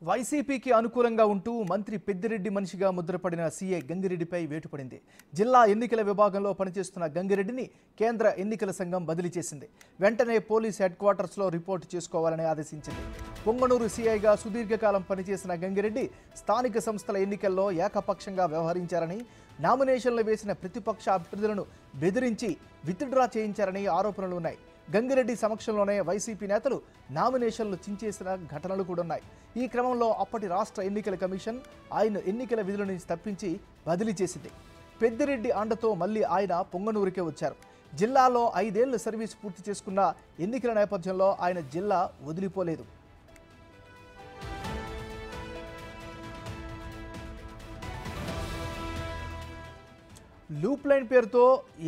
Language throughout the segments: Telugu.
వైసీపీకి అనుకూలంగా ఉంటూ మంత్రి పెద్దిరెడ్డి మనిషిగా ముద్రపడిన సీఐ గంగిరెడ్డిపై వేటుపడింది. జిల్లా ఎన్నికల విభాగంలో పనిచేస్తున్న గంగిరెడ్డిని కేంద్ర ఎన్నికల సంఘం బదిలీ చేసింది. వెంటనే పోలీస్ హెడ్ క్వార్టర్స్లో రిపోర్టు చేసుకోవాలని ఆదేశించింది. పొంగనూరు సీఐగా సుదీర్ఘకాలం పనిచేసిన గంగిరెడ్డి స్థానిక సంస్థల ఎన్నికల్లో ఏకపక్షంగా వ్యవహరించారని, నామినేషన్లు వేసిన ప్రతిపక్ష అభ్యర్థులను బెదిరించి విత్డ్రా చేయించారని ఆరోపణలు ఉన్నాయి. గంగిరెడ్డి సమక్షంలోనే వైసీపీ నేతలు నామినేషన్లు చించేసిన ఘటనలు కూడా ఉన్నాయి. ఈ క్రమంలో అప్పటి రాష్ట్ర ఎన్నికల కమిషన్ ఆయన ఎన్నికల విధుల నుంచి తప్పించి బదిలీ చేసింది. పెద్దిరెడ్డి అండతో మళ్లీ ఆయన పొంగనూరుకే వచ్చారు. జిల్లాలో 5 ఏళ్ల సర్వీస్ పూర్తి చేసుకున్న ఎన్నికల నేపథ్యంలో ఆయన జిల్లా వదిలిపోలేదు. లూప్ లైన్ పేరుతో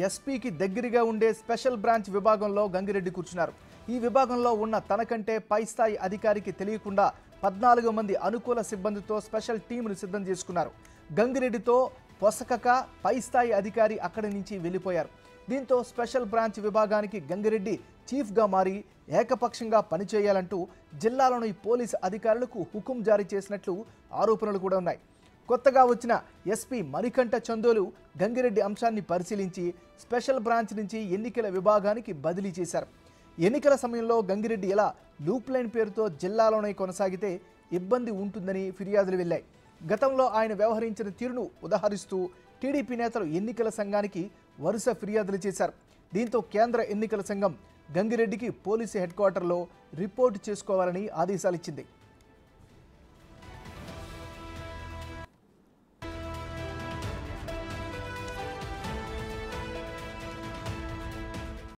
ఎస్పీకి దగ్గరగా ఉండే స్పెషల్ బ్రాంచ్ విభాగంలో గంగిరెడ్డి కూర్చున్నారు. ఈ విభాగంలో ఉన్న తనకంటే పై స్థాయి అధికారికి తెలియకుండా 14 మంది అనుకూల సిబ్బందితో స్పెషల్ టీమును సిద్ధం చేసుకున్నారు. గంగిరెడ్డితో పొసకక పై స్థాయి అధికారి అక్కడి నుంచి వెళ్ళిపోయారు. దీంతో స్పెషల్ బ్రాంచ్ విభాగానికి గంగిరెడ్డి చీఫ్గా మారి ఏకపక్షంగా పనిచేయాలంటూ జిల్లాలోని పోలీసు అధికారులకు హుకుం జారీ చేసినట్లు ఆరోపణలు కూడా ఉన్నాయి. కొత్తగా వచ్చిన ఎస్పీ మణికంఠ చందోలు గంగిరెడ్డి అంశాన్ని పరిశీలించి స్పెషల్ బ్రాంచ్ నుంచి ఎన్నికల విభాగానికి బదిలీ చేశారు. ఎన్నికల సమయంలో గంగిరెడ్డి ఎలా లూప్ లైన్ పేరుతో జిల్లాలోనే కొనసాగితే ఇబ్బంది ఉంటుందని ఫిర్యాదులు వెళ్లాయి. గతంలో ఆయన వ్యవహరించిన తీరును ఉదహరిస్తూ టీడీపీ నేతలు ఎన్నికల సంఘానికి వరుస ఫిర్యాదులు చేశారు. దీంతో కేంద్ర ఎన్నికల సంఘం గంగిరెడ్డికి పోలీసు హెడ్ క్వార్టర్లో రిపోర్టు చేసుకోవాలని ఆదేశాలిచ్చింది.